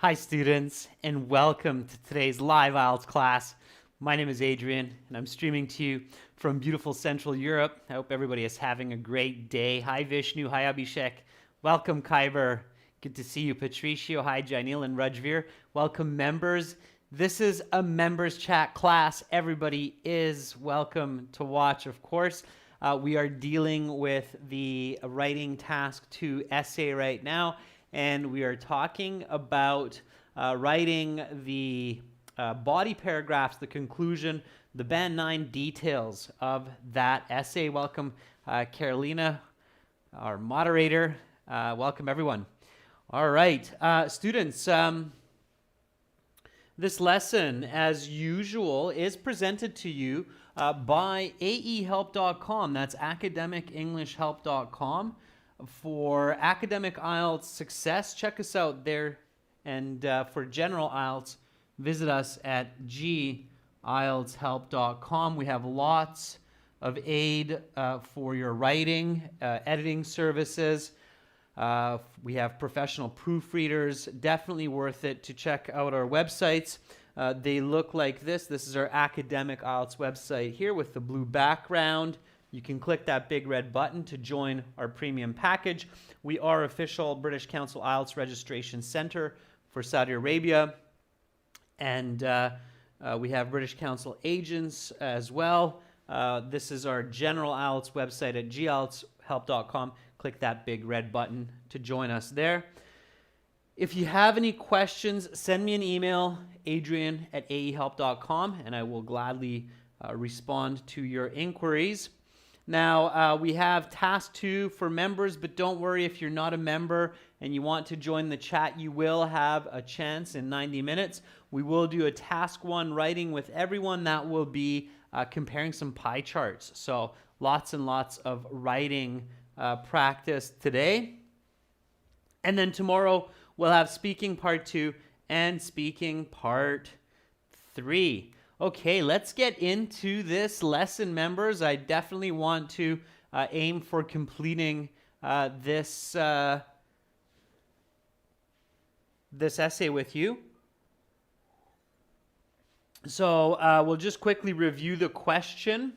Hi students, and welcome to today's live IELTS class. My name is Adrian, and I'm streaming to you from beautiful Central Europe. I hope everybody is having a great day. Hi Vishnu, hi Abhishek. Welcome Khyber. Good to see you. Patricio, hi Janil and Rajveer. Welcome members. This is a members chat class. Everybody is welcome to watch, of course. We are dealing with the writing task 2 essay right now, and we are talking about writing the body paragraphs, the conclusion, the Band 9 details of that essay. Welcome, Carolina, our moderator. Welcome, everyone. All right, students, this lesson, as usual, is presented to you by aehelp.com. That's academicenglishhelp.com. For academic IELTS success, check us out there. And for general IELTS, visit us at gieltshelp.com. We have lots of aid for your writing, editing services. We have professional proofreaders. Definitely worth it to check out our websites. They look like this. This is our academic IELTS website here with the blue background. You can click that big red button to join our premium package. We are official British Council IELTS Registration Center for Saudi Arabia. And we have British Council agents as well. This is our general IELTS website at gieltshelp.com. Click that big red button to join us there. If you have any questions, send me an email, adrian@aehelp.com, and I will gladly respond to your inquiries. Now, we have task 2 for members, but don't worry if you're not a member and you want to join the chat, you will have a chance in 90 minutes. We will do a task 1 writing with everyone. That will be comparing some pie charts. So lots and lots of writing practice today. And then tomorrow we'll have speaking part 2 and speaking part 3. Okay, let's get into this lesson, members. I definitely want to aim for completing this essay with you. So we'll just quickly review the question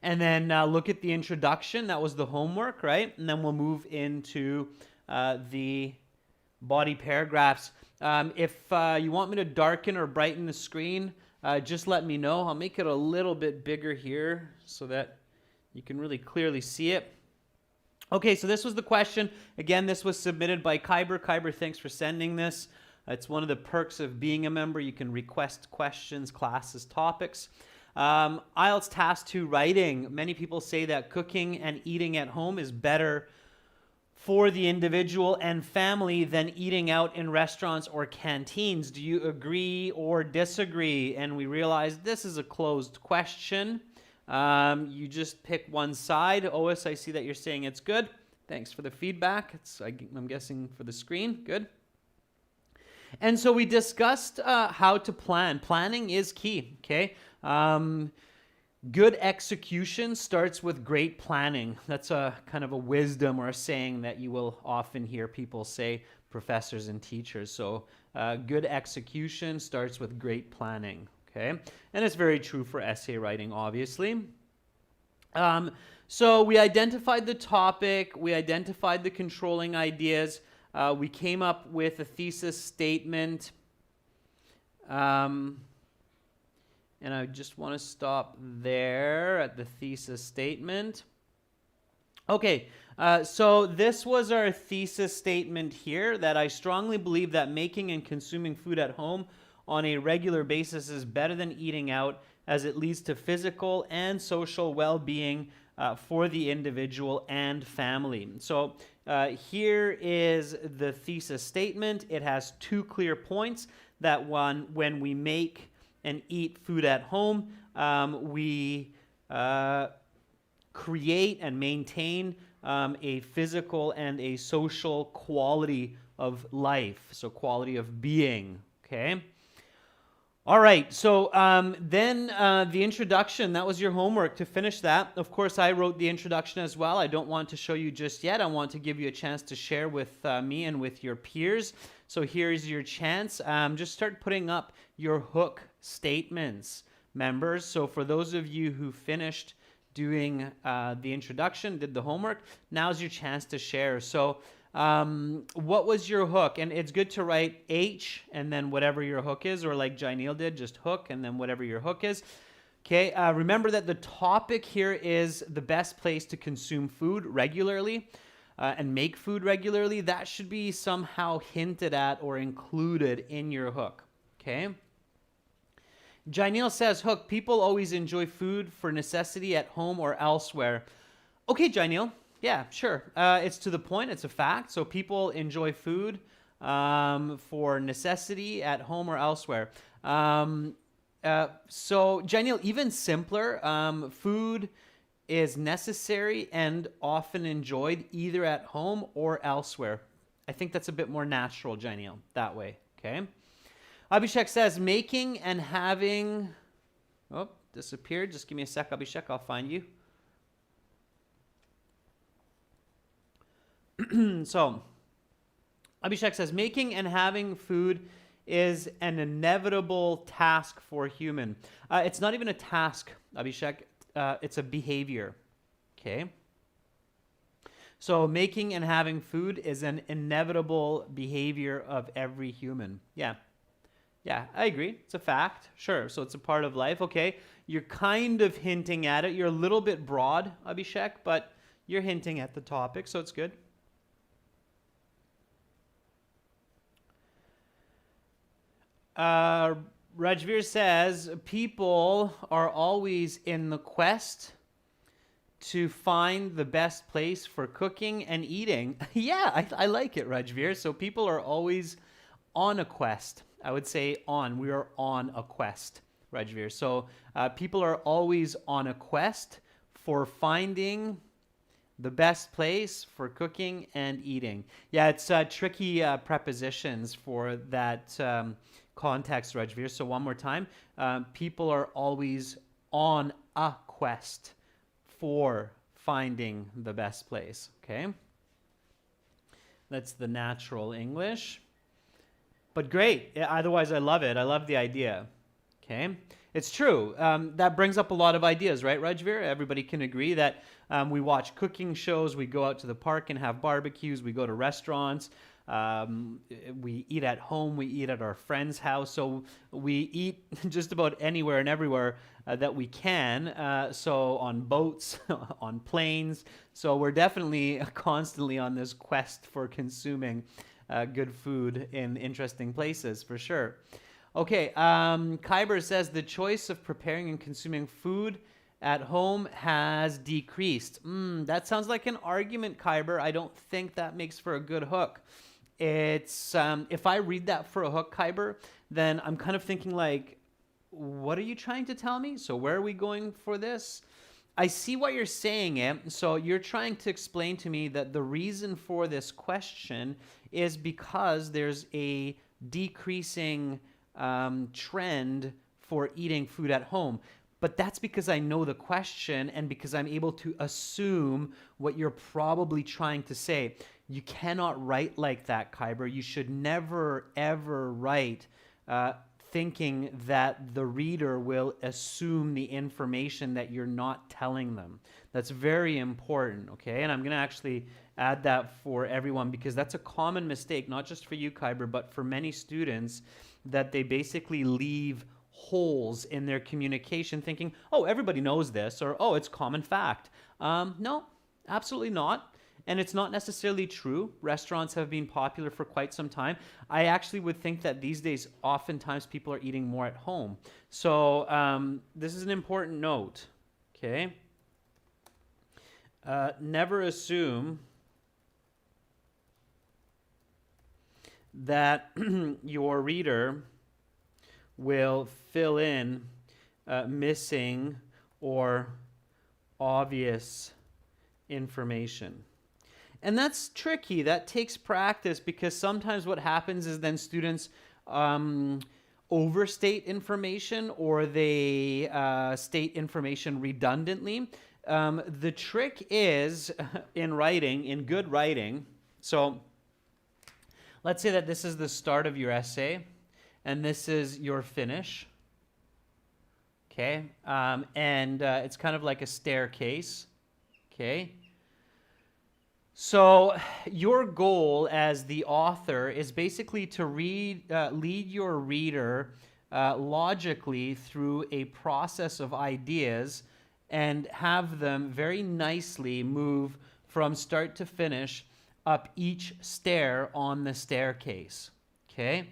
and then look at the introduction. That was the homework, right? And then we'll move into the body paragraphs. If you want me to darken or brighten the screen, just let me know. I'll make it a little bit bigger here so that you can really clearly see it. Okay, so this was the question. Again, this was submitted by Khyber. Khyber, thanks for sending this. It's one of the perks of being a member. You can request questions, classes, topics. IELTS Task 2 writing. Many people say that cooking and eating at home is better for the individual and family than eating out in restaurants or canteens. Do you agree or disagree? And we realize this is a closed question. You just pick one side. Ois, I see that you're saying it's good. Thanks for the feedback. I'm guessing for the screen. Good. And so we discussed how to plan. Planning is key, okay? Good execution starts with great planning. That's a kind of a wisdom or a saying that you will often hear people say, professors and teachers. So good execution starts with great planning, okay? And it's very true for essay writing, obviously. So we identified the topic. We identified the controlling ideas. We came up with a thesis statement. And I just want to stop there at the thesis statement. Okay, so this was our thesis statement here, that I strongly believe that making and consuming food at home on a regular basis is better than eating out, as it leads to physical and social well-being for the individual and family. So here is the thesis statement. It has 2 clear points. That one, when we make and eat food at home, we create and maintain a physical and a social quality of life, so quality of being, okay? All right, so then the introduction, that was your homework. To finish that, of course, I wrote the introduction as well. I don't want to show you just yet. I want to give you a chance to share with me and with your peers. So here's your chance. Just start putting up your hook statements, members. So for those of you who finished doing the introduction, did the homework, now's your chance to share. So what was your hook? And it's good to write H and then whatever your hook is, or like Jaineel did, just hook and then whatever your hook is. Okay, remember that the topic here is the best place to consume food regularly and make food regularly. That should be somehow hinted at or included in your hook. Okay. Jaineel says, hook, people always enjoy food for necessity at home or elsewhere. Okay, Jaineel. Yeah, sure. It's to the point. It's a fact. So people enjoy food for necessity at home or elsewhere. So Jaineel, even simpler, food is necessary and often enjoyed either at home or elsewhere. I think that's a bit more natural, Jaineel, that way. Okay. Abhishek says, making and having... Oh, disappeared. Just give me a sec, Abhishek. I'll find you. So, Abhishek says, making and having food is an inevitable task for human. It's not even a task, Abhishek. It's a behavior. Okay? So, making and having food is an inevitable behavior of every human. Yeah. Yeah, I agree. It's a fact. Sure. So, it's a part of life. Okay. You're kind of hinting at it. You're a little bit broad, Abhishek, but you're hinting at the topic, so it's good. Rajveer says, people are always in the quest to find the best place for cooking and eating. Yeah, I like it, Rajveer. So people are always on a quest. I would say on. We are on a quest, Rajveer. So people are always on a quest for finding the best place for cooking and eating. Yeah, it's tricky prepositions for that context, Rajveer. So one more time, people are always on a quest for finding the best place. Okay, that's the natural English. But great. Otherwise, I love it. I love the idea. Okay, it's true. That brings up a lot of ideas, right, Rajveer? Everybody can agree that we watch cooking shows, we go out to the park and have barbecues, we go to restaurants. We eat at home, we eat at our friend's house, so we eat just about anywhere and everywhere that we can, so on boats, on planes, so we're definitely constantly on this quest for consuming good food in interesting places, for sure. Okay, Kyber says the choice of preparing and consuming food at home has decreased. That sounds like an argument, Kyber. I don't think that makes for a good hook. It's if I read that for a hook, Kyber, then I'm kind of thinking like, what are you trying to tell me? So where are we going for this? I see why you're saying it. So you're trying to explain to me that the reason for this question is because there's a decreasing trend for eating food at home. But that's because I know the question and because I'm able to assume what you're probably trying to say. You cannot write like that, Kyber. You should never, ever write thinking that the reader will assume the information that you're not telling them. That's very important, okay? And I'm going to actually add that for everyone because that's a common mistake, not just for you, Kyber, but for many students, that they basically leave holes in their communication thinking, oh, everybody knows this, or oh, it's common fact. No, absolutely not. And it's not necessarily true. Restaurants have been popular for quite some time. I actually would think that these days, oftentimes people are eating more at home. So this is an important note, okay? Never assume that your reader will fill in missing or obvious information. And that's tricky. That takes practice because sometimes what happens is then students overstate information or they state information redundantly. The trick is in good writing. So let's say that this is the start of your essay and this is your finish. Okay, and it's kind of like a staircase. Okay. So your goal as the author is basically to lead your reader logically through a process of ideas and have them very nicely move from start to finish up each stair on the staircase. Okay?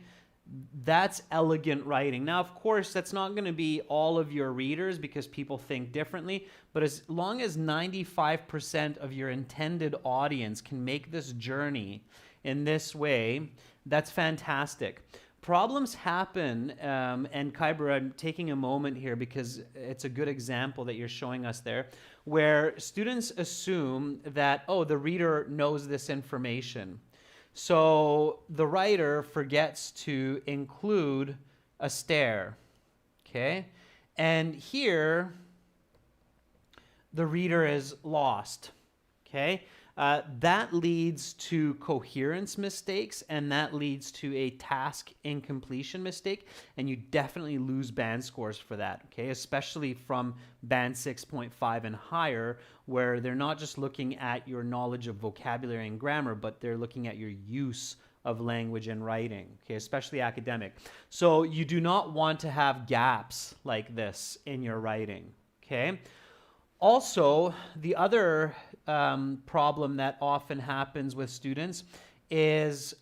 That's elegant writing. Now, of course, that's not going to be all of your readers because people think differently, but as long as 95% of your intended audience can make this journey in this way, that's fantastic. Problems happen, and Kyber, I'm taking a moment here because it's a good example that you're showing us there, where students assume that, oh, the reader knows this information. So the writer forgets to include a stair, okay? And here, the reader is lost, okay? That leads to coherence mistakes, and that leads to a task incompletion mistake, and you definitely lose band scores for that, okay? Especially from band 6.5 and higher, where they're not just looking at your knowledge of vocabulary and grammar, but they're looking at your use of language and writing, okay? Especially academic. So you do not want to have gaps like this in your writing, okay? Also, the other problem that often happens with students is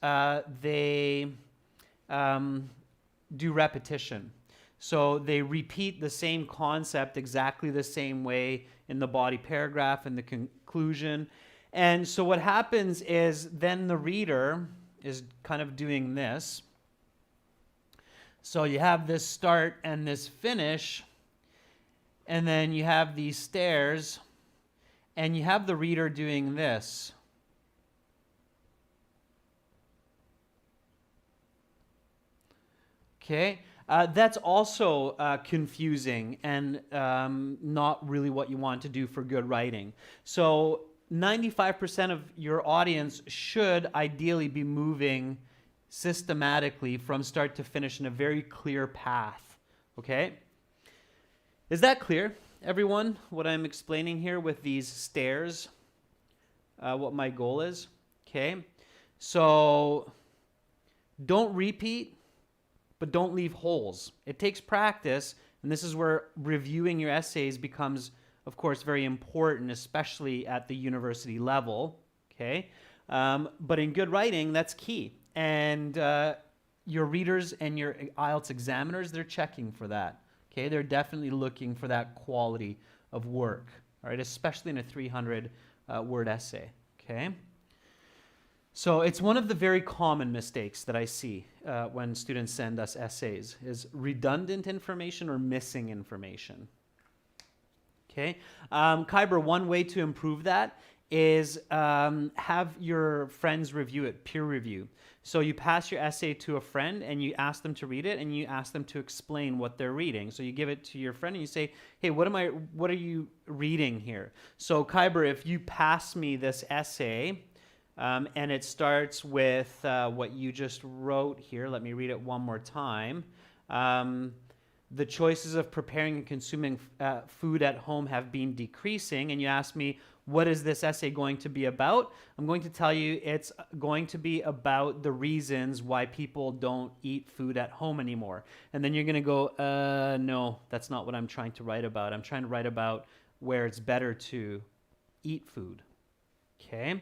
they do repetition. So they repeat the same concept exactly the same way in the body paragraph and the conclusion. And so what happens is then the reader is kind of doing this. So you have this start and this finish, and then you have these stairs, and you have the reader doing this. Okay, that's also confusing and not really what you want to do for good writing. So 95% of your audience should ideally be moving systematically from start to finish in a very clear path. Okay? Is that clear, everyone, what I'm explaining here with these stairs? What my goal is? Okay? So don't repeat, but don't leave holes. It takes practice, and this is where reviewing your essays becomes, of course, very important, especially at the university level. Okay? But in good writing, that's key. And your readers and your IELTS examiners, they're checking for that. Okay, they're definitely looking for that quality of work, all right, especially in a 300-word essay, okay? So it's one of the very common mistakes that I see when students send us essays is redundant information or missing information, okay? Kyber, one way to improve that is have your friends review it, peer review. So you pass your essay to a friend and you ask them to read it and you ask them to explain what they're reading. So you give it to your friend and you say, hey, what are you reading here? So Kyber, if you pass me this essay and it starts with what you just wrote here, let me read it one more time. The choices of preparing and consuming food at home have been decreasing, and you ask me, what is this essay going to be about? I'm going to tell you it's going to be about the reasons why people don't eat food at home anymore. And then you're going to go, no, that's not what I'm trying to write about. I'm trying to write about where it's better to eat food. Okay?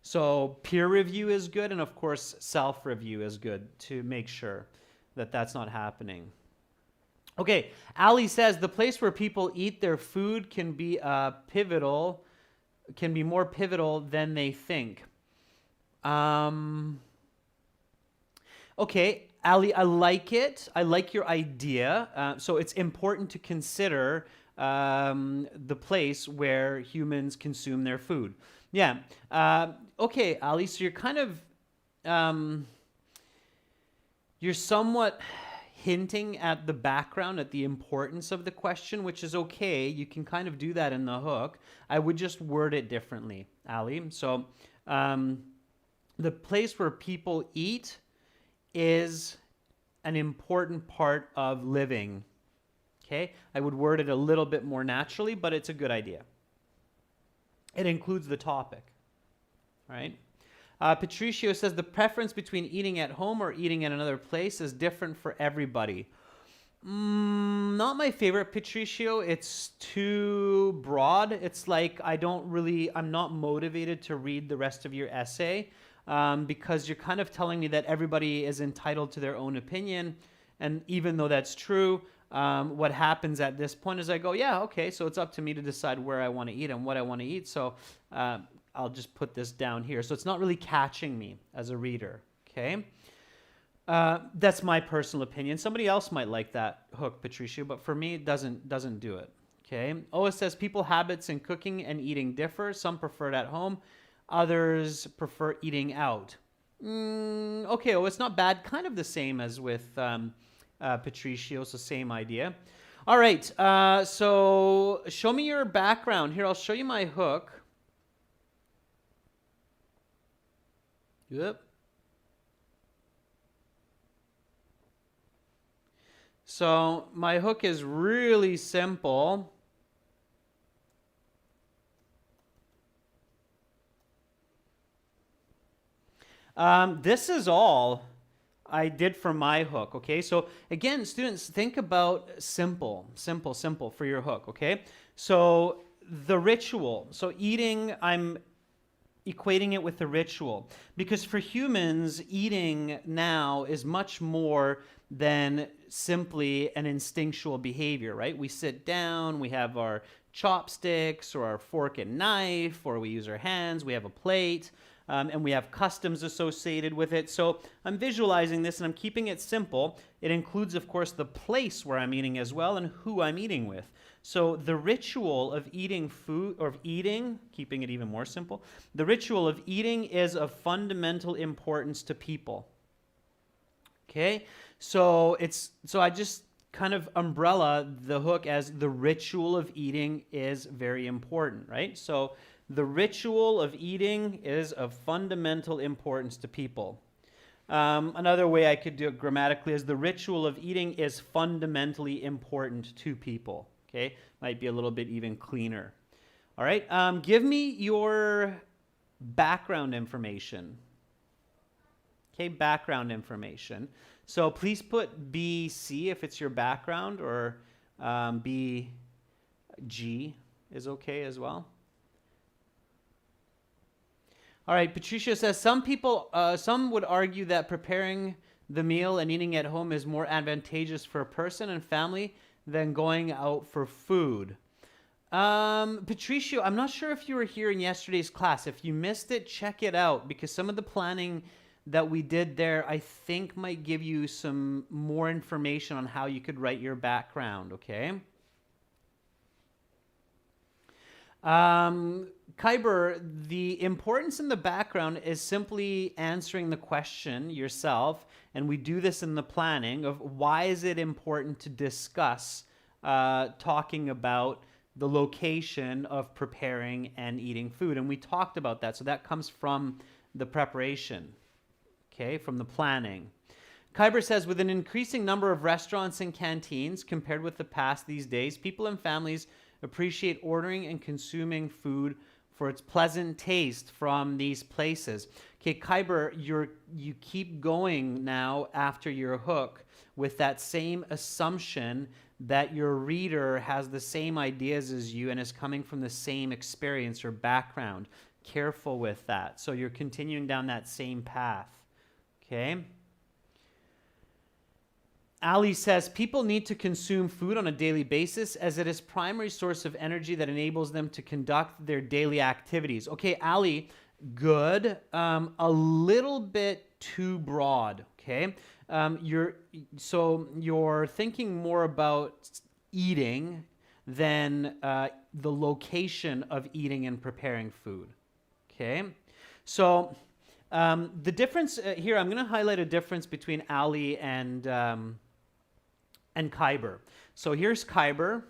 So peer review is good, and of course self-review is good to make sure that that's not happening. Okay, Ali says the place where people eat their food can be more pivotal than they think. Okay, Ali, I like it. I like your idea. So it's important to consider the place where humans consume their food. Yeah. Okay, Ali, so you're kind of, you're somewhat hinting at the background, at the importance of the question, which is okay. You can kind of do that in the hook. I would just word it differently, Ali. So the place where people eat is an important part of living. Okay? I would word it a little bit more naturally, but it's a good idea. It includes the topic. All right? Patricio says the preference between eating at home or eating at another place is different for everybody. Not my favorite, Patricio. It's too broad. It's like I'm not motivated to read the rest of your essay because you're kind of telling me that everybody is entitled to their own opinion. And even though that's true, what happens at this point is I go, yeah, okay, so it's up to me to decide where I want to eat and what I want to eat. So I'll just put this down here. So it's not really catching me as a reader, okay? That's my personal opinion. Somebody else might like that hook, Patricia, but for me, it doesn't do it, okay? Oa says people habits in cooking and eating differ. Some prefer it at home. Others prefer eating out. Okay, well, it's not bad. Kind of the same as with Patricio, so same idea. All right, so show me your background. Here, I'll show you my hook. Yep. So my hook is really simple. This is all I did for my hook, okay? So again, students, think about simple for your hook, okay? So the ritual. So eating, I'm equating it with the ritual. Because for humans, eating now is much more than simply an instinctual behavior, right? We sit down, we have our chopsticks or our fork and knife, or we use our hands, we have a plate, and we have customs associated with it. So I'm visualizing this and I'm keeping it simple. It includes, of course, the place where I'm eating as well and who I'm eating with. So the ritual of eating food, or of eating, keeping it even more simple, the ritual of eating is of fundamental importance to people. Okay? So I just kind of umbrella the hook as the ritual of eating is very important, right? So the ritual of eating is of fundamental importance to people. Another way I could do it grammatically is the ritual of eating is fundamentally important to people. Okay, might be a little bit even cleaner. All right, give me your background information. Okay, background information. So please put BC if it's your background, or BG is okay as well. All right, Patricia says some would argue that preparing the meal and eating at home is more advantageous for a person and family than going out for food. Patricia, I'm not sure if you were here in yesterday's class. If you missed it, check it out, because some of the planning that we did there, I think, might give you some more information on how you could write your background, okay? Kyber, the importance in the background is simply answering the question yourself, and we do this in the planning of why is it important to discuss talking about the location of preparing and eating food. And we talked about that, so that comes from the preparation, okay, from the planning. Kyber says, with an increasing number of restaurants and canteens compared with the past these days, people and families appreciate ordering and consuming food for its pleasant taste from these places. Okay, Kyber, you keep going now after your hook with that same assumption that your reader has the same ideas as you and is coming from the same experience or background. Careful with that. So you're continuing down that same path. Okay? Ali says, people need to consume food on a daily basis as it is primary source of energy that enables them to conduct their daily activities. Okay, Ali, good. A little bit too broad, okay? You're thinking more about eating than the location of eating and preparing food, okay? So the difference here, I'm going to highlight a difference between Ali and and Khyber. So here's Khyber,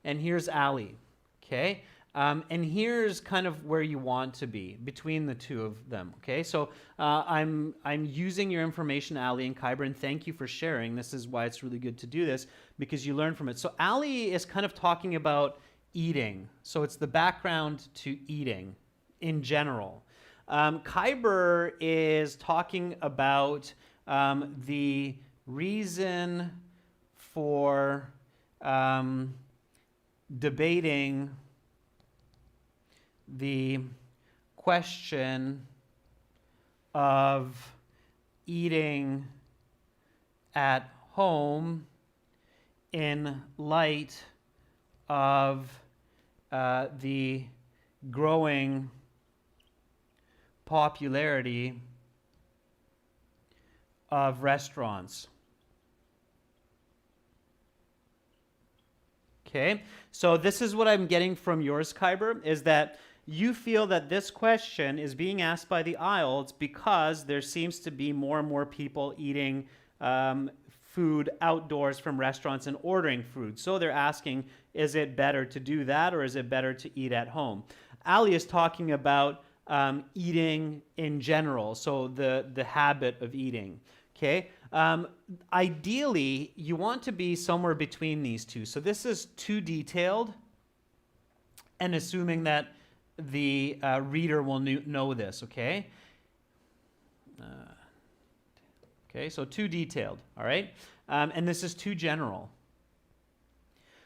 and here's Ali, okay? And here's kind of where you want to be between the two of them, okay? So I'm using your information, Ali and Khyber, and thank you for sharing. This is why it's really good to do this, because you learn from it. So Ali is kind of talking about eating. So it's the background to eating in general. Khyber is talking about the reason for debating the question of eating at home in light of the growing popularity of restaurants. Okay, so this is what I'm getting from yours, Khyber, is that you feel that this question is being asked by the IELTS because there seems to be more and more people eating food outdoors from restaurants and ordering food. So they're asking, is it better to do that or is it better to eat at home? Ali is talking about eating in general, so the habit of eating. Okay. Ideally, you want to be somewhere between these two. So this is too detailed, and assuming that the reader will know this, okay? Okay, so too detailed, all right? And this is too general.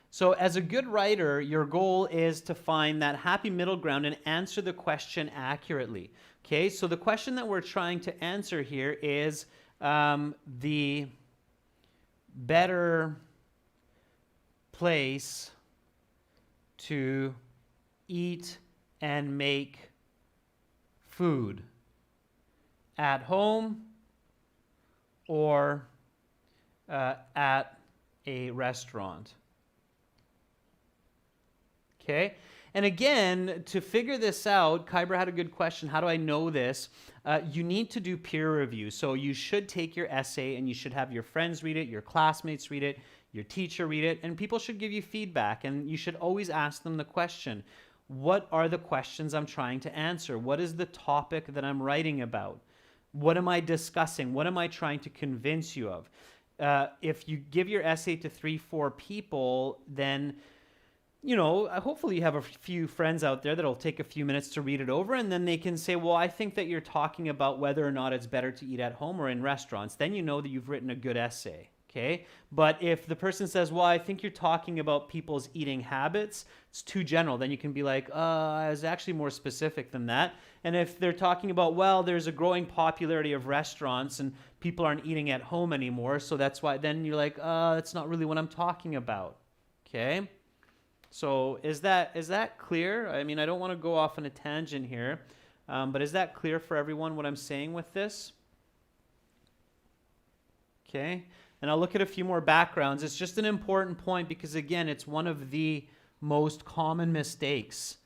So as a good writer, your goal is to find that happy middle ground and answer the question accurately, okay? So the question that we're trying to answer here is the better place to eat and make food at home or at a restaurant. Okay, and again, to figure this out, Khyber had a good question. How do I know this? You need to do peer review. So you should take your essay and you should have your friends read it, your classmates read it, your teacher read it, and people should give you feedback. And you should always ask them the question, what are the questions I'm trying to answer? What is the topic that I'm writing about? What am I discussing? What am I trying to convince you of? If you give your essay to 3-4 people, then hopefully you have a few friends out there that'll take a few minutes to read it over, and then they can say, well, I think that you're talking about whether or not it's better to eat at home or in restaurants. Then you know that you've written a good essay, okay? But if the person says, well, I think you're talking about people's eating habits, it's too general. Then you can be like, I was actually more specific than that. And if they're talking about, well, there's a growing popularity of restaurants and people aren't eating at home anymore, so that's why, then you're like, that's not really what I'm talking about, okay? So is that clear? I mean, I don't want to go off on a tangent here, but is that clear for everyone what I'm saying with this? Okay, and I'll look at a few more backgrounds. It's just an important point because, again, it's one of the most common mistakes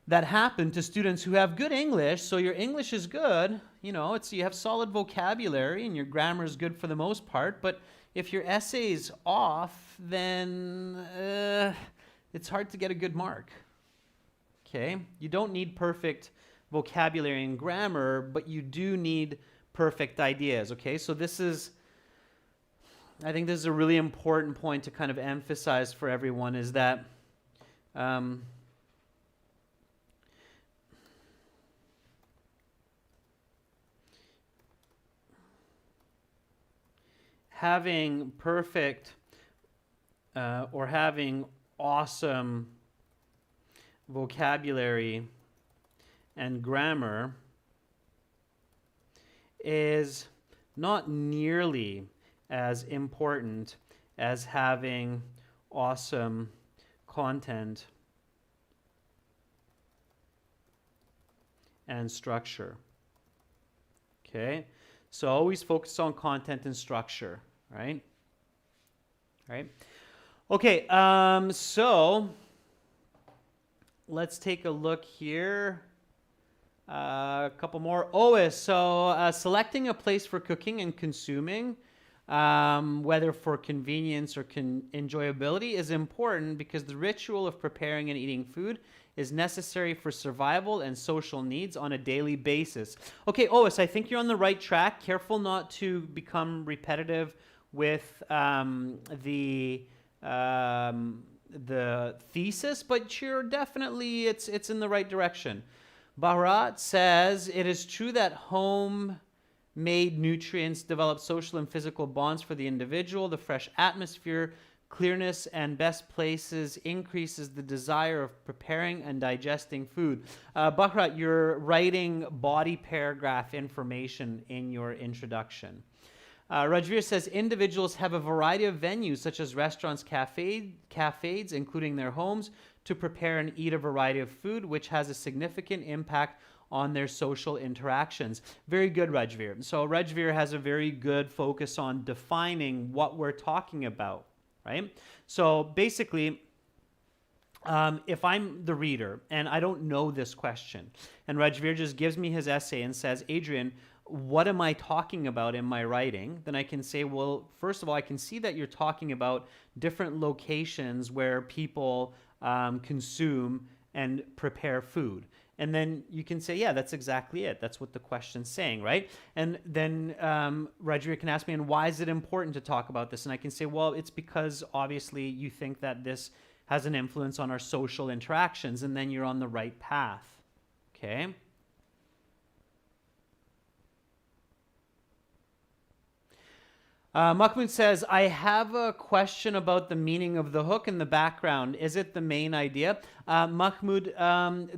that happen to students who have good English. So your English is good, you have solid vocabulary and your grammar is good for the most part, but if your essay's off, then it's hard to get a good mark, okay? You don't need perfect vocabulary and grammar, but you do need perfect ideas, okay? So I think this is a really important point to kind of emphasize for everyone, is that having perfect or having awesome vocabulary and grammar is not nearly as important as having awesome content and structure. Okay? So always focus on content and structure, right? Right? Okay, so let's take a look here. A couple more. So selecting a place for cooking and consuming. whether for convenience or enjoyability, is important because the ritual of preparing and eating food is necessary for survival and social needs on a daily basis. Okay, Ois, I think you're on the right track. Careful not to become repetitive with the thesis, but you're definitely, it's in the right direction. Bharat says, it is true that home-made nutrients develop social and physical bonds for the individual. The fresh atmosphere, clearness, and best places increases the desire of preparing and digesting food. Bharat, you're writing body paragraph information in your introduction. Rajveer says, individuals have a variety of venues, such as restaurants, cafes, including their homes, to prepare and eat a variety of food, which has a significant impact on their social interactions. Very good, Rajveer. So Rajveer has a very good focus on defining what we're talking about, right? So basically, if I'm the reader and I don't know this question, and Rajveer just gives me his essay and says, Adrian, what am I talking about in my writing? Then I can say, well, first of all, I can see that you're talking about different locations where people consume and prepare food. And then you can say, yeah, that's exactly it. That's what the question's saying, right? And then Rajveer can ask me, and why is it important to talk about this? And I can say, well, it's because obviously you think that this has an influence on our social interactions, and then you're on the right path, okay? Mahmoud says, I have a question about the meaning of the hook in the background. Is it the main idea? Mahmoud,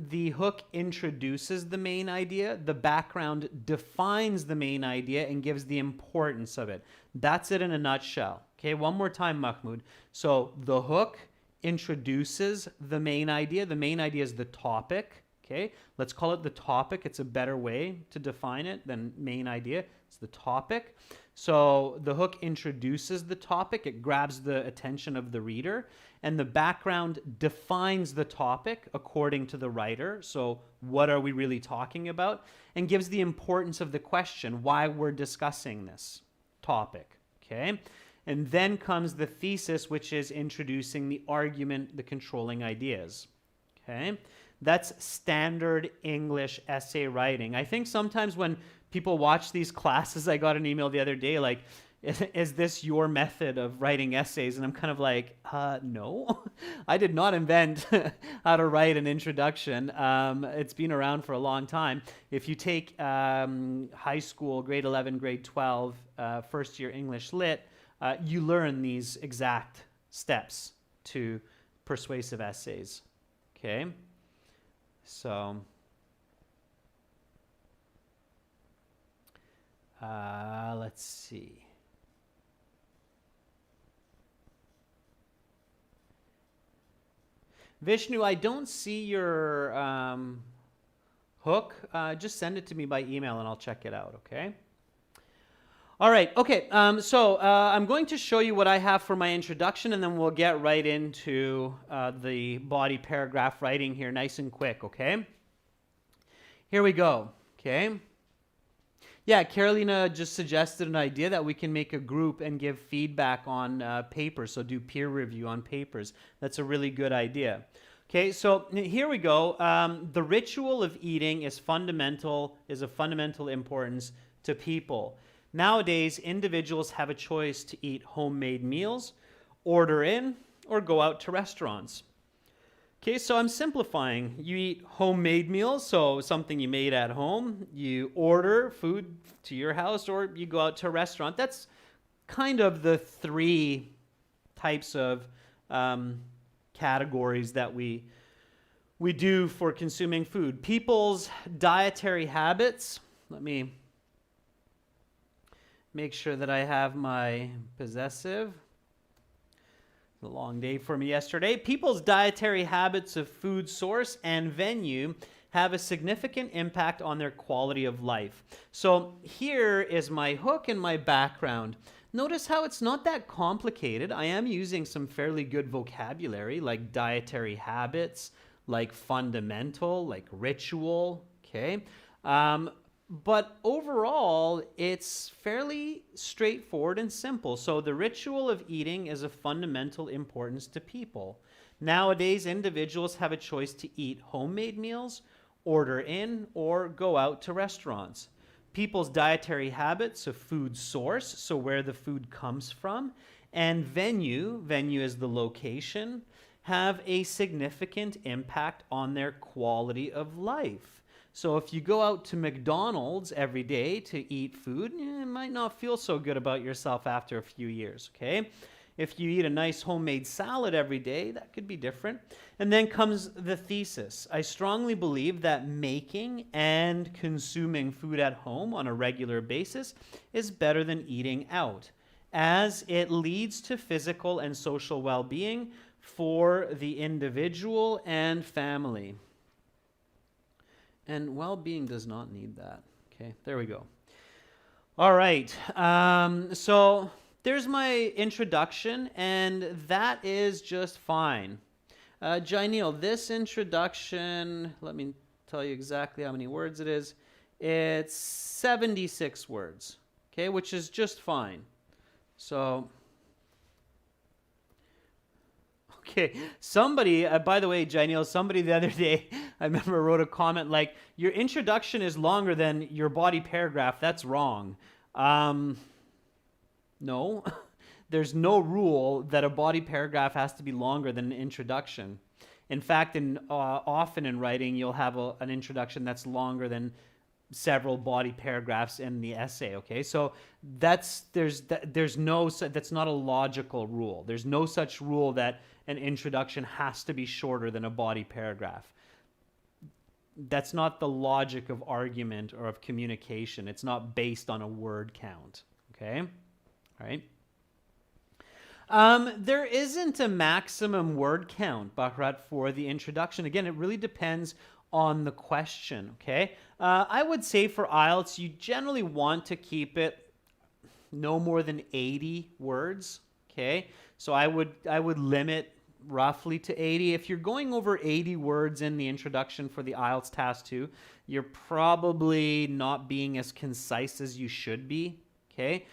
the hook introduces the main idea. The background defines the main idea and gives the importance of it. That's it in a nutshell. Okay, one more time, Mahmoud. So the hook introduces the main idea. The main idea is the topic. Okay, let's call it the topic. It's a better way to define it than main idea. It's the topic. So the hook introduces the topic. It grabs the attention of the reader. And the background defines the topic according to the writer. So what are we really talking about? And gives the importance of the question, why we're discussing this topic. Okay? And then comes the thesis, which is introducing the argument, the controlling ideas. Okay? That's standard English essay writing. I think sometimes when people watch these classes, I got an email the other day like, is this your method of writing essays? And I'm kind of like, no. I did not invent how to write an introduction. It's been around for a long time. If you take high school, grade 11, grade 12, first year English Lit, you learn these exact steps to persuasive essays. Okay? So, let's see. Vishnu, I don't see your hook. Just send it to me by email and I'll check it out, okay? All right, okay, so I'm going to show you what I have for my introduction and then we'll get right into the body paragraph writing here nice and quick, okay? Here we go, okay? Yeah, Carolina just suggested an idea that we can make a group and give feedback on papers, so do peer review on papers. That's a really good idea. Okay, so here we go. The ritual of eating is of fundamental importance to people. Nowadays, individuals have a choice to eat homemade meals, order in, or go out to restaurants. Okay, so I'm simplifying. You eat homemade meals, so something you made at home. You order food to your house, or you go out to a restaurant. That's kind of the three types of categories that we do for consuming food. People's dietary habits. Let me make sure that I have my possessive. A long day for me yesterday. People's dietary habits of food source and venue have a significant impact on their quality of life. So here is my hook and my background. Notice how it's not that complicated. I am using some fairly good vocabulary like dietary habits, like fundamental, like ritual, okay? But overall, it's fairly straightforward and simple. So the ritual of eating is of fundamental importance to people. Nowadays, individuals have a choice to eat homemade meals, order in, or go out to restaurants. People's dietary habits of food source, so where the food comes from, and venue is the location, have a significant impact on their quality of life. So if you go out to McDonald's every day to eat food, you might not feel so good about yourself after a few years, okay? If you eat a nice homemade salad every day, that could be different. And then comes the thesis. I strongly believe that making and consuming food at home on a regular basis is better than eating out, as it leads to physical and social well-being for the individual and family. And well-being does not need that. Okay, there we go. All right, so there's my introduction, and that is just fine. Jaineel, this introduction, let me tell you exactly how many words it is. It's 76 words, okay, which is just fine. So, okay, somebody, by the way, Jaineel, somebody the other day, I remember wrote a comment like, your introduction is longer than your body paragraph. That's wrong. No, there's no rule that a body paragraph has to be longer than an introduction. In fact, often in writing, you'll have an introduction that's longer than several body paragraphs in the essay. Okay, so that's not a logical rule. There's no such rule that an introduction has to be shorter than a body paragraph. That's not the logic of argument or of communication. It's not based on a word count. Okay. All right. There isn't a maximum word count, Bharat, for the introduction. Again, it really depends on the question, okay? I would say for IELTS, you generally want to keep it no more than 80 words, okay? So I would limit roughly to 80. If you're going over 80 words in the introduction for the IELTS Task 2, you're probably not being as concise as you should be, okay?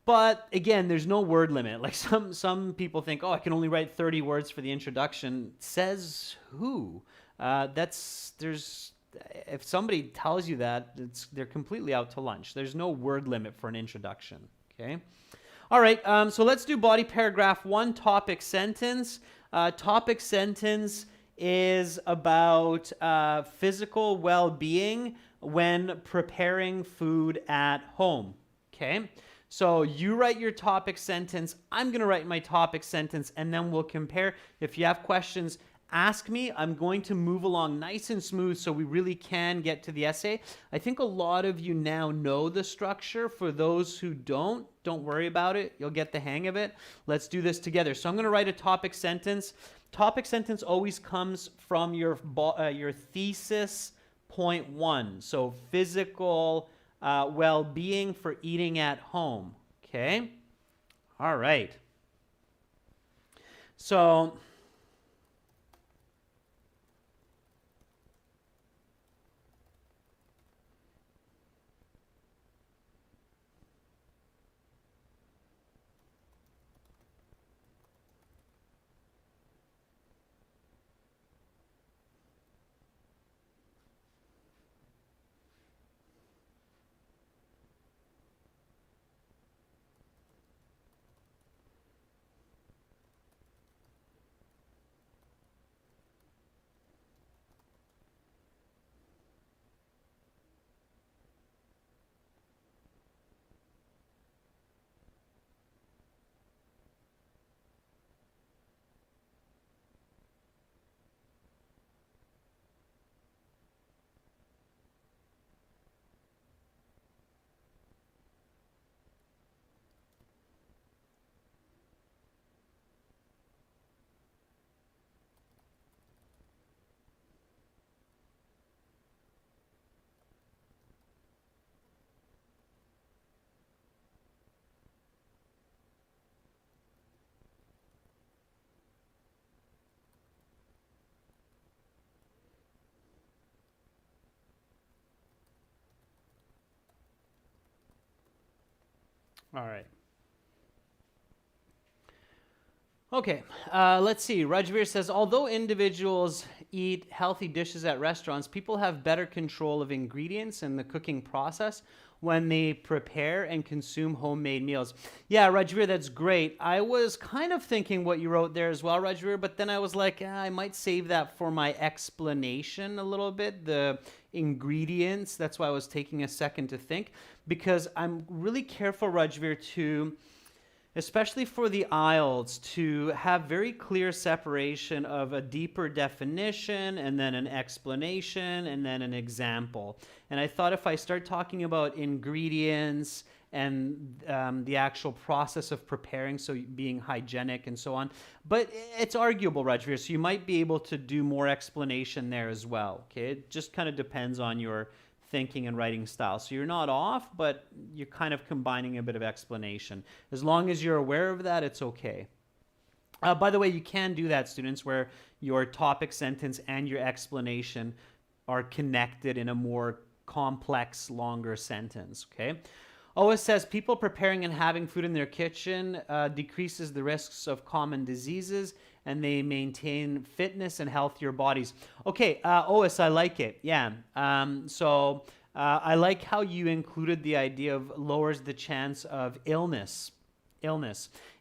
But again, there's no word limit. Like some people think, oh, I can only write 30 words for the introduction. Says who? If somebody tells you that, they're completely out to lunch. There's no word limit for an introduction. Okay. All right. So let's do body paragraph 1, topic sentence. Topic sentence is about physical well-being when preparing food at home. Okay. So you write your topic sentence, I'm going to write my topic sentence, and then we'll compare. If you have questions, ask me. I'm going to move along nice and smooth so we really can get to the essay. I think a lot of you now know the structure. For those who don't worry about it. You'll get the hang of it. Let's do this together. So I'm going to write a topic sentence. Topic sentence always comes from your thesis point 1. So physical well-being for eating at home. Okay? All right. So All right. Okay, let's see. Rajveer says, although individuals eat healthy dishes at restaurants, people have better control of ingredients and the cooking process when they prepare and consume homemade meals. Yeah, Rajveer, that's great. I was kind of thinking what you wrote there as well, Rajveer, but then I was like, I might save that for my explanation a little bit, the ingredients. That's why I was taking a second to think, because I'm really careful, Rajveer, to especially for the IELTS, to have very clear separation of a deeper definition and then an explanation and then an example. And I thought if I start talking about ingredients and the actual process of preparing, so being hygienic and so on, but it's arguable, Rajveer, so you might be able to do more explanation there as well. Okay, it just kind of depends on your thinking and writing style. So you're not off, but you're kind of combining a bit of explanation. As long as you're aware of that, it's okay. By the way, you can do that, students, where your topic sentence and your explanation are connected in a more complex, longer sentence, okay? Ois says, people preparing and having food in their kitchen decreases the risks of common diseases, and they maintain fitness and healthier bodies. Okay, Ois, I like it. Yeah. I like how you included the idea of lowers the chance of illness.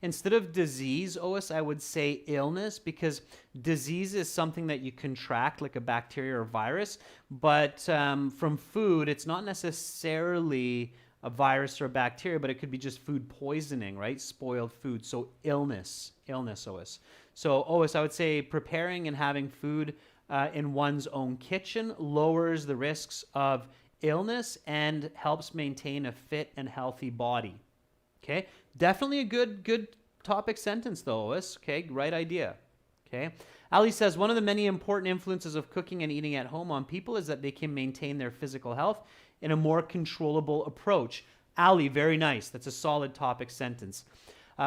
Instead of disease, Ois, I would say illness, because disease is something that you contract, like a bacteria or virus. But from food, it's not necessarily a virus or a bacteria, but it could be just food poisoning, right? Spoiled food. So illness, Ois. So Ois, I would say preparing and having food in one's own kitchen lowers the risks of illness and helps maintain a fit and healthy body. Okay, definitely a good topic sentence though, Ois. Okay, right idea. Okay, Ali says, one of the many important influences of cooking and eating at home on people is that they can maintain their physical health in a more controllable approach. Ali, very nice. That's a solid topic sentence.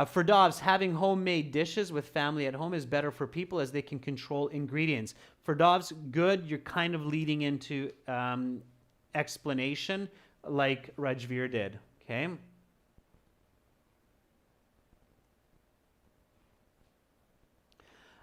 For Dobbs, having homemade dishes with family at home is better for people as they can control ingredients. For Dobbs, good. You're kind of leading into explanation like Rajveer did. Okay.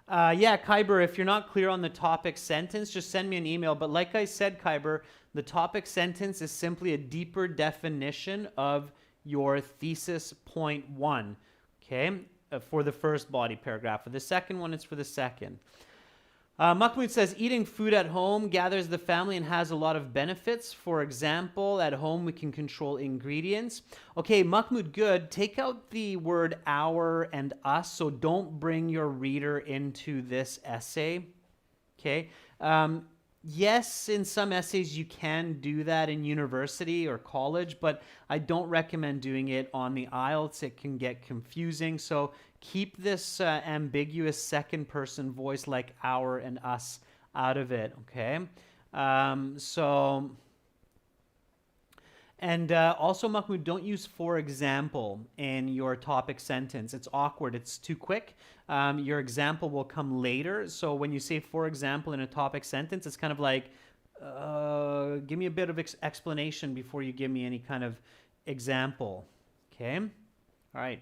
Yeah, Kyber, if you're not clear on the topic sentence, just send me an email. But like I said, Kyber, the topic sentence is simply a deeper definition of your thesis point 1, okay, for the first body paragraph. For the second one, it's for the second. Mahmoud says, eating food at home gathers the family and has a lot of benefits. For example, at home, we can control ingredients. Okay, Mahmoud, good. Take out the word our and us, so don't bring your reader into this essay. Okay. Yes, in some essays you can do that in university or college, but I don't recommend doing it on the IELTS. It can get confusing. So keep this ambiguous second person voice like our and us out of it, okay? Also, Mahmoud, don't use for example in your topic sentence. It's awkward. It's too quick. Your example will come later. So when you say for example in a topic sentence, it's kind of like, give me a bit of explanation before you give me any kind of example. Okay? All right.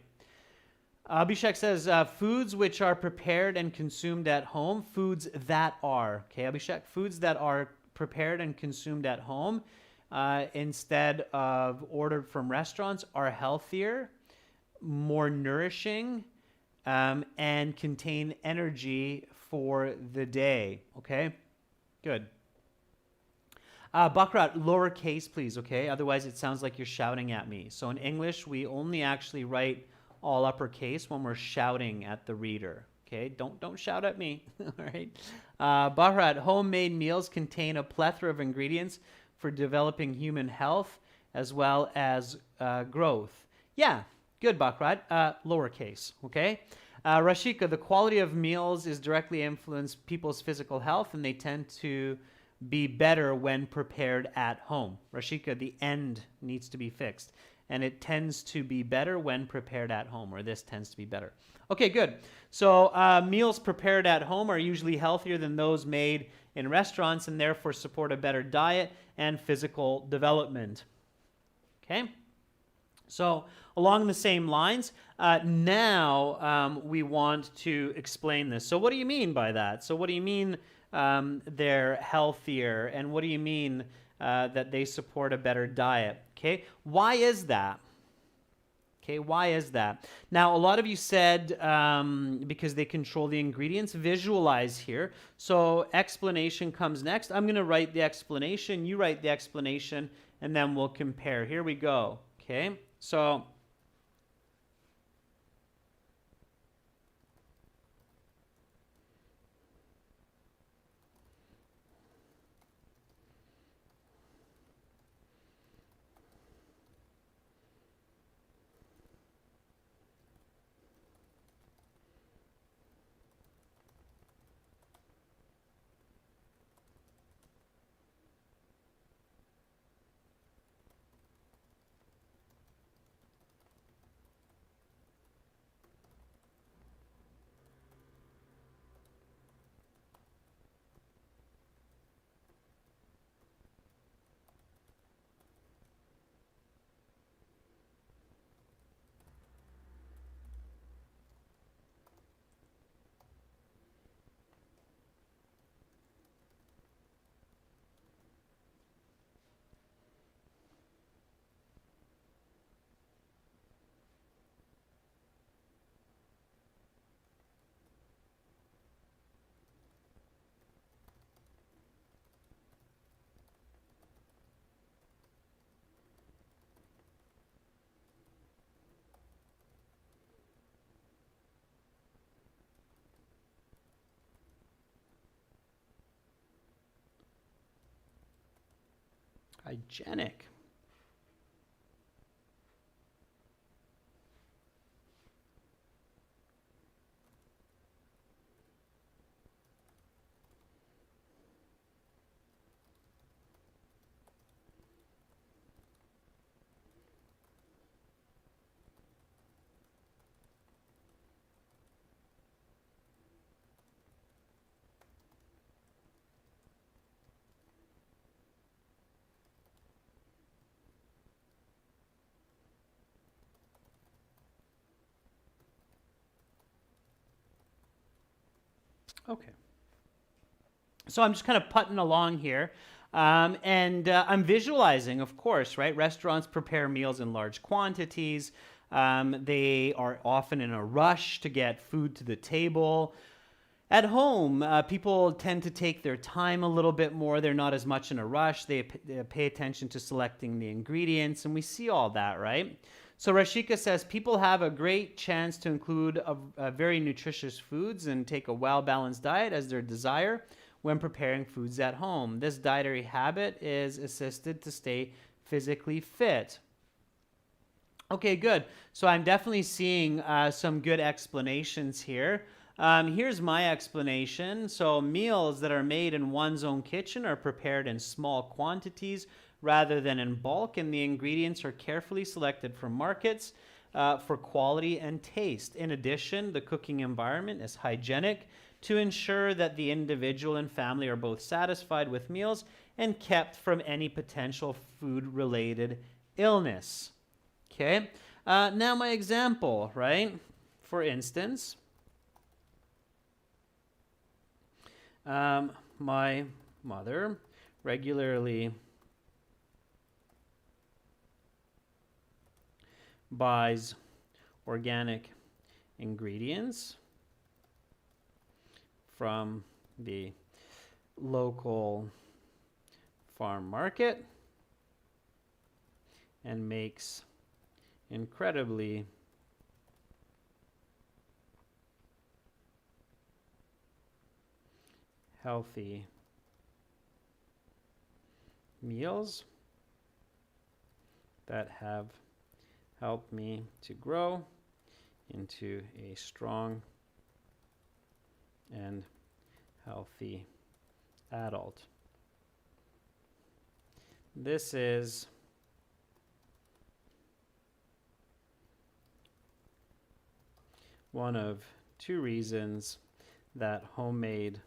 Abhishek says, foods which are prepared and consumed at home, foods that are. Okay, Abhishek, foods that are prepared and consumed at home instead of ordered from restaurants are healthier, more nourishing, and contain energy for the day. Okay, good. Bakrat, lowercase, please, okay? Otherwise, it sounds like you're shouting at me. So in English, we only actually write all uppercase when we're shouting at the reader. Okay, don't shout at me. All right. Bakrat, homemade meals contain a plethora of ingredients for developing human health as well as growth. Yeah, good, Bakrat. Lowercase, okay? Rashika, the quality of meals is directly influenced people's physical health, and they tend to be better when prepared at home. Rashika, the end needs to be fixed, and it tends to be better when prepared at home, or this tends to be better. Okay, good. So meals prepared at home are usually healthier than those made in restaurants and therefore support a better diet and physical development. Okay? So along the same lines, now we want to explain this. So what do you mean by that? So what do you mean they're healthier? And what do you mean that they support a better diet? Okay, why is that? Okay, why is that? Now, a lot of you said because they control the ingredients, visualize here. So explanation comes next. I'm going to write the explanation. You write the explanation, and then we'll compare. Here we go. Okay, so hygienic. Okay. So I'm just kind of putting along here. And I'm visualizing, of course, right? Restaurants prepare meals in large quantities. They are often in a rush to get food to the table. At home, people tend to take their time a little bit more. They're not as much in a rush. They pay attention to selecting the ingredients, and we see all that, right? So Rashika says people have a great chance to include a very nutritious foods and take a well-balanced diet as their desire when preparing foods at home. This dietary habit is assisted to stay physically fit. Okay, good. So I'm definitely seeing some good explanations here. Here's my explanation. So meals that are made in one's own kitchen are prepared in small quantities rather than in bulk, and the ingredients are carefully selected from markets for quality and taste. In addition, the cooking environment is hygienic to ensure that the individual and family are both satisfied with meals and kept from any potential food-related illness. Okay, now my example, right? For instance, my mother regularly buys organic ingredients from the local farm market and makes incredibly healthy meals that have helped me to grow into a strong and healthy adult. This is one of two reasons that homemade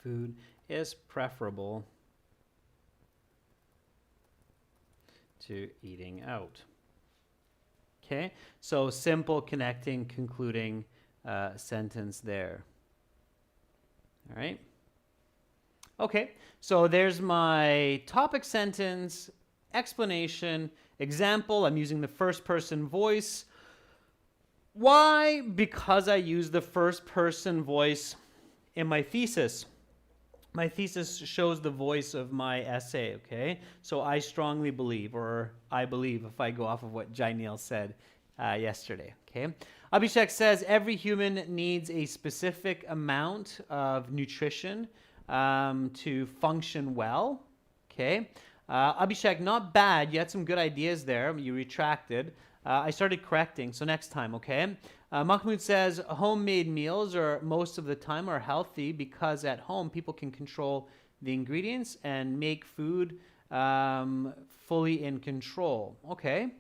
food is preferable to eating out. Okay, so simple connecting, concluding sentence there. All right. Okay, so there's my topic sentence, explanation, example. I'm using the first person voice. Why? Because I use the first person voice in my thesis. My thesis shows the voice of my essay, okay? So I strongly believe, or I believe if I go off of what Jainil said yesterday, okay? Abhishek says every human needs a specific amount of nutrition to function well, okay? Abhishek, not bad. You had some good ideas there. You retracted. I started correcting, so next time, okay? Mahmoud says homemade meals are most of the time are healthy because at home people can control the ingredients and make food fully in control. Okay.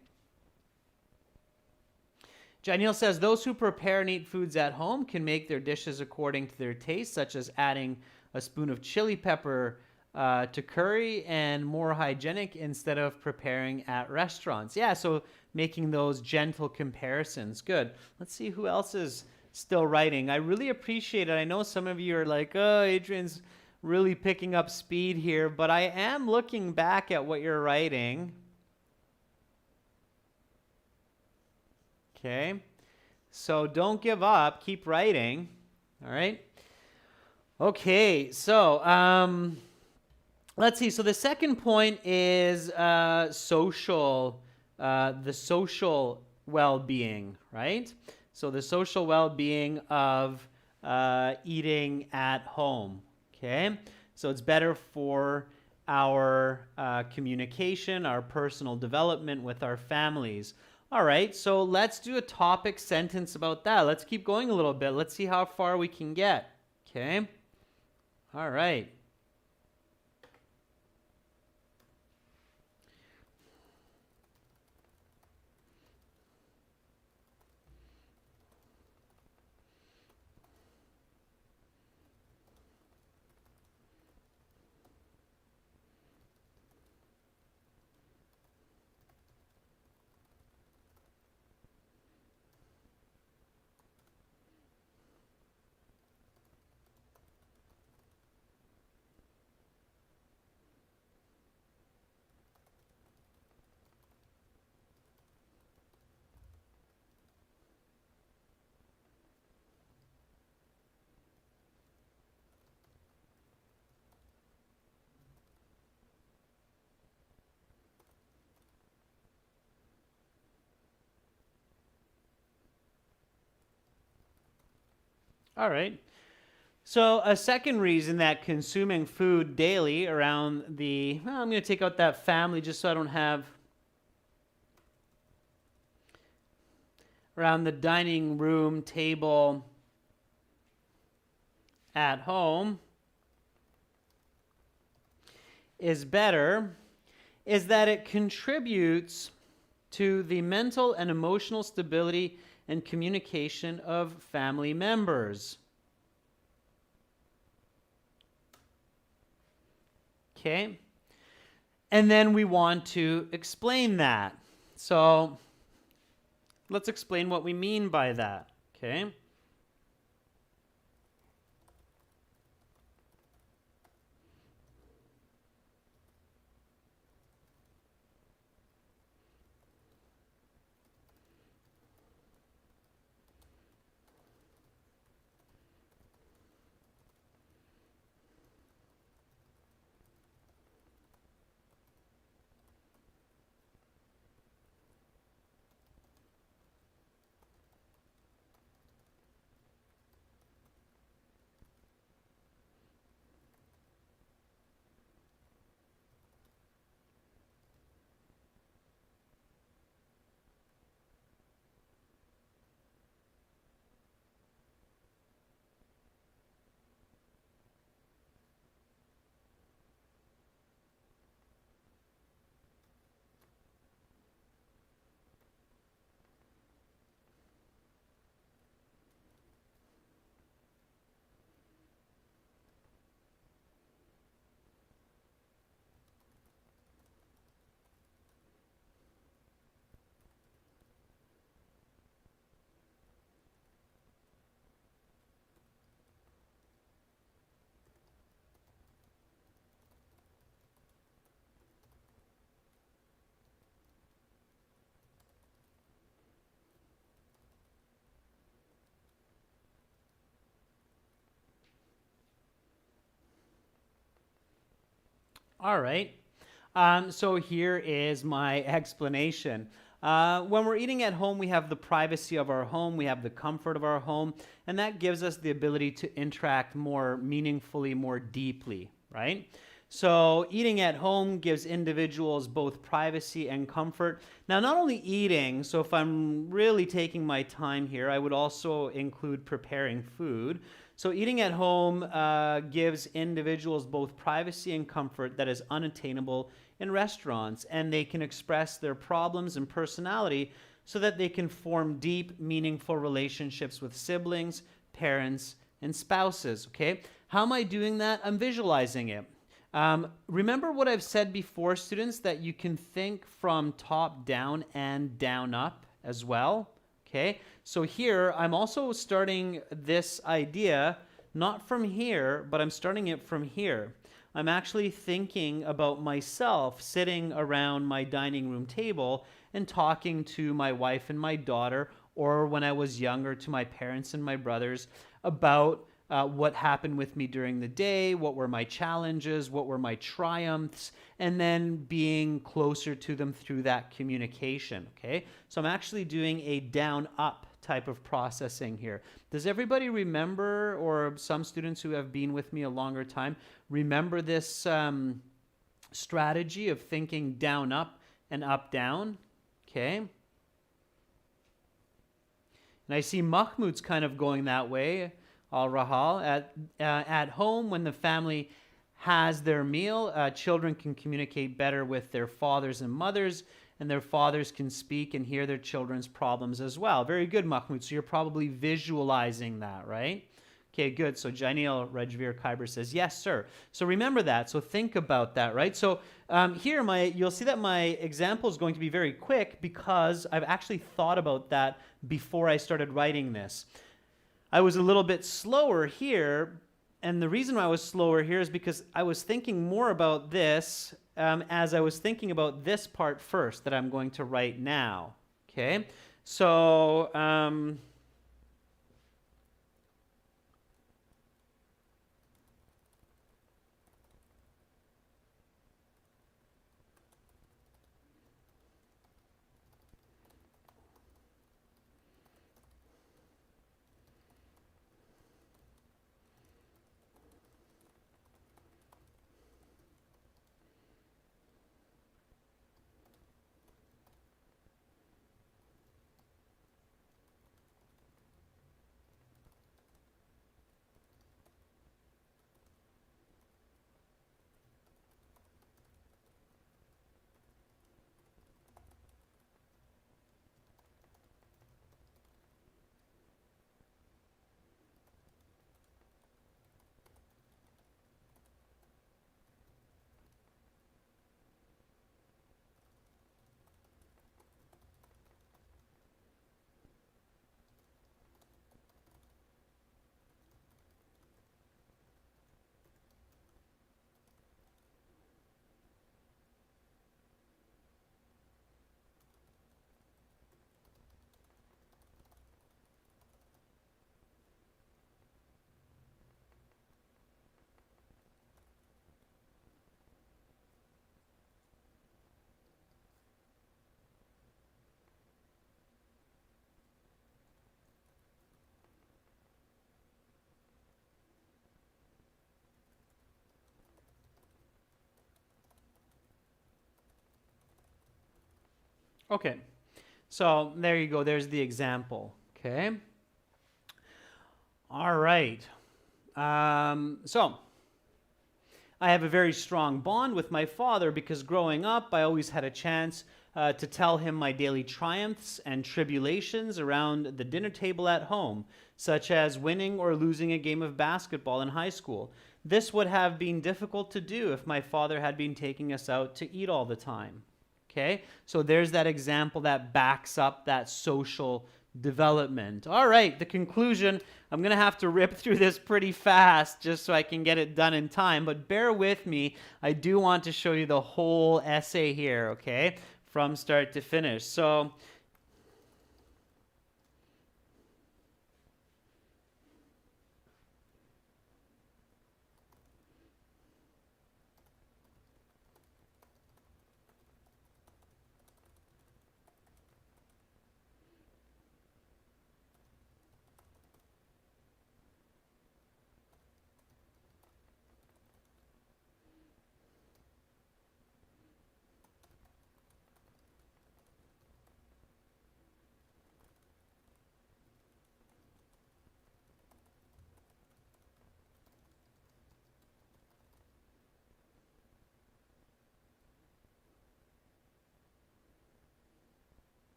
Janil says those who prepare and eat foods at home can make their dishes according to their taste, such as adding a spoon of chili pepper to curry and more hygienic instead of preparing at restaurants. Yeah, so making those gentle comparisons. Good. Let's see who else is still writing. I really appreciate it. I know some of you are like, oh, Adrian's really picking up speed here, but I am looking back at what you're writing. Okay. So don't give up. Keep writing. All right. Okay. So let's see. So the second point is social. The social well-being, right? So the social well-being of eating at home, okay? So it's better for our communication, our personal development with our families. All right, so let's do a topic sentence about that. Let's keep going a little bit. Let's see how far we can get, okay? All right. All right. So a second reason that consuming food daily around the, well, I'm going to take out that family just so I don't have around the dining room table at home is better, is that it contributes to the mental and emotional stability and communication of family members. Okay? And then we want to explain that. So let's explain what we mean by that. Okay? All right. So here is my explanation. When we're eating at home, we have the privacy of our home, we have the comfort of our home, and that gives us the ability to interact more meaningfully, more deeply, right? So eating at home gives individuals both privacy and comfort. Now, not only eating, so if I'm really taking my time here, I would also include preparing food. So eating at home gives individuals both privacy and comfort that is unattainable in restaurants, and they can express their problems and personality so that they can form deep, meaningful relationships with siblings, parents, and spouses, okay? How am I doing that? I'm visualizing it. Remember what I've said before, students, that you can think from top down and down up as well. Okay, so here I'm also starting this idea not from here, but I'm starting it from here. I'm actually thinking about myself sitting around my dining room table and talking to my wife and my daughter, or when I was younger, to my parents and my brothers about what happened with me during the day, what were my challenges, what were my triumphs, and then being closer to them through that communication, okay? So I'm actually doing a down-up type of processing here. Does everybody remember, or some students who have been with me a longer time, remember this strategy of thinking down-up and up-down? Okay. And I see Mahmoud's kind of going that way. Al-Rahal, at home, when the family has their meal, children can communicate better with their fathers and mothers, and their fathers can speak and hear their children's problems as well. Very good, Mahmoud. So you're probably visualizing that, right? Okay, good. So Janil Rajveer Khyber says, yes, sir. So remember that. So think about that, right? So here, you'll see that my example is going to be very quick because I've actually thought about that before I started writing this. I was a little bit slower here, and the reason why I was slower here is because I was thinking more about this as I was thinking about this part first that I'm going to write now, okay? So, okay. So there you go. There's the example, okay? All right. So I have a very strong bond with my father because growing up, I always had a chance to tell him my daily triumphs and tribulations around the dinner table at home, such as winning or losing a game of basketball in high school. This would have been difficult to do if my father had been taking us out to eat all the time. Okay, so there's that example that backs up that social development. All right, the conclusion. I'm going to have to rip through this pretty fast just so I can get it done in time, but bear with me. I do want to show you the whole essay here, okay, from start to finish. So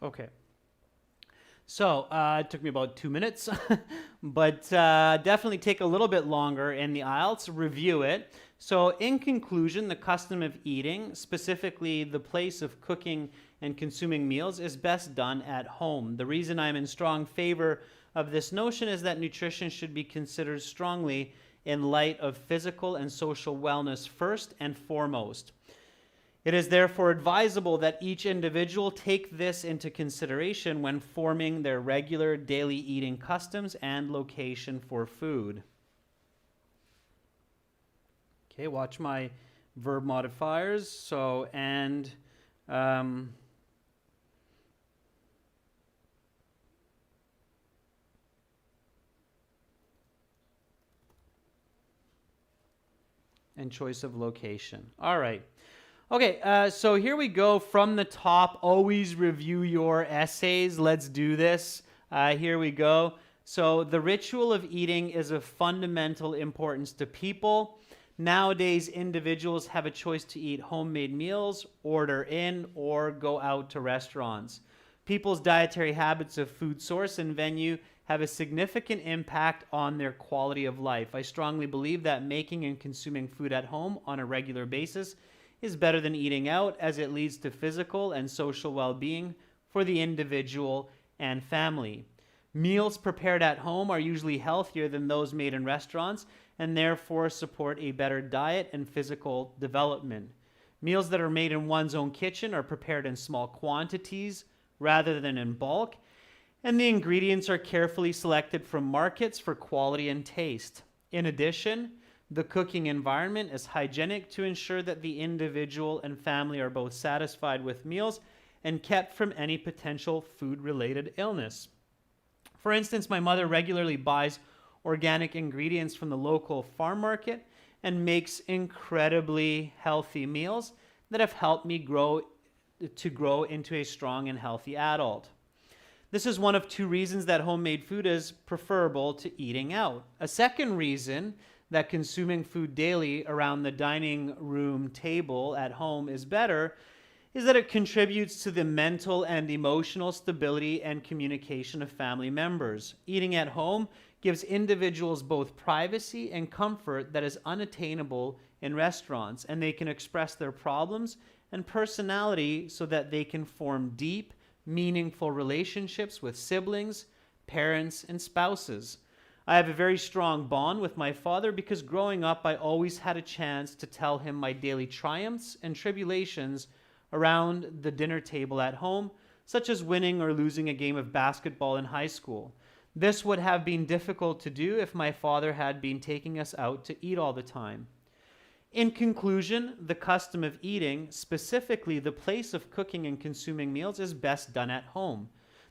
Okay. So it took me about 2 minutes, but definitely take a little bit longer in the IELTS, review it. So in conclusion, the custom of eating, specifically the place of cooking and consuming meals, is best done at home. The reason I'm in strong favor of this notion is that nutrition should be considered strongly in light of physical and social wellness first and foremost. It is therefore advisable that each individual take this into consideration when forming their regular daily eating customs and location for food. Okay, watch my verb modifiers. So, and choice of location. All right. Okay, so here we go from the top. Always review your essays. Let's do this. Here we go. So the ritual of eating is of fundamental importance to people. Nowadays, individuals have a choice to eat homemade meals, order in, or go out to restaurants. People's dietary habits of food source and venue have a significant impact on their quality of life. I strongly believe that making and consuming food at home on a regular basis is better than eating out, as it leads to physical and social well-being for the individual and family. Meals prepared at home are usually healthier than those made in restaurants and therefore support a better diet and physical development. Meals that are made in one's own kitchen are prepared in small quantities rather than in bulk, and the ingredients are carefully selected from markets for quality and taste. In addition, the cooking environment is hygienic to ensure that the individual and family are both satisfied with meals and kept from any potential food-related illness. For instance, my mother regularly buys organic ingredients from the local farm market and makes incredibly healthy meals that have helped me grow into a strong and healthy adult. This is one of two reasons that homemade food is preferable to eating out. A second reason that consuming food daily around the dining room table at home is better is that it contributes to the mental and emotional stability and communication of family members. Eating at home gives individuals both privacy and comfort that is unattainable in restaurants, and they can express their problems and personality so that they can form deep, meaningful relationships with siblings, parents, and spouses. I have a very strong bond with my father because growing up, I always had a chance to tell him my daily triumphs and tribulations around the dinner table at home, such as winning or losing a game of basketball in high school. This would have been difficult to do if my father had been taking us out to eat all the time. In conclusion, the custom of eating, specifically the place of cooking and consuming meals, is best done at home.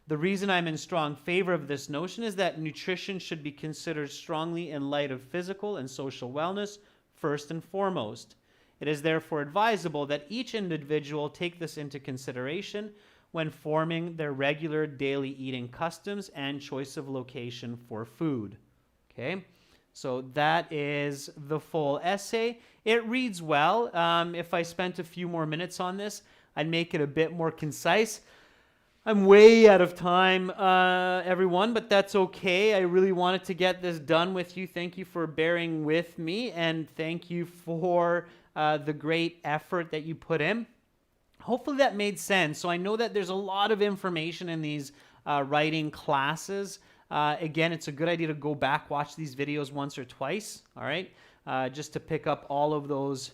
The reason I'm in strong favor of this notion is that nutrition should be considered strongly in light of physical and social wellness first and foremost. It is therefore advisable that each individual take this into consideration when forming their regular daily eating customs and choice of location for food. Okay, so that is the full essay. It reads well. If I spent a few more minutes on this, I'd make it a bit more concise. I'm way out of time, everyone, but that's okay. I really wanted to get this done with you. Thank you for bearing with me, and thank you for the great effort that you put in. Hopefully that made sense. So I know that there's a lot of information in these writing classes. Again, it's a good idea to go back, watch these videos once or twice, all right, just to pick up all of those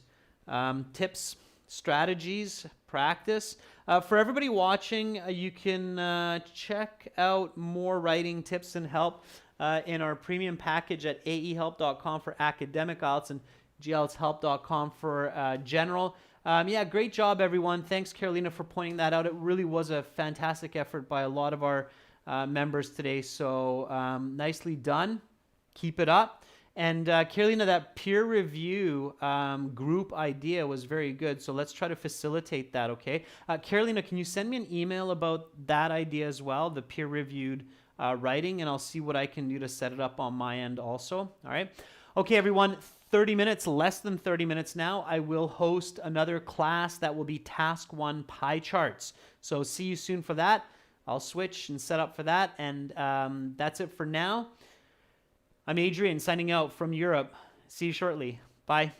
tips, strategies, practice. For everybody watching, you can check out more writing tips and help in our premium package at aehelp.com for academic IELTS and glshelp.com for general. Yeah, great job, everyone. Thanks, Carolina, for pointing that out. It really was a fantastic effort by a lot of our members today. So nicely done. Keep it up. And Carolina, that peer review group idea was very good. So let's try to facilitate that, okay? Carolina, can you send me an email about that idea as well, the peer-reviewed writing, and I'll see what I can do to set it up on my end also, all right? Okay, everyone, 30 minutes, less than 30 minutes now, I will host another class that will be Task 1 pie charts. So see you soon for that. I'll switch and set up for that. And that's it for now. I'm Adrian signing out from Europe. See you shortly. Bye.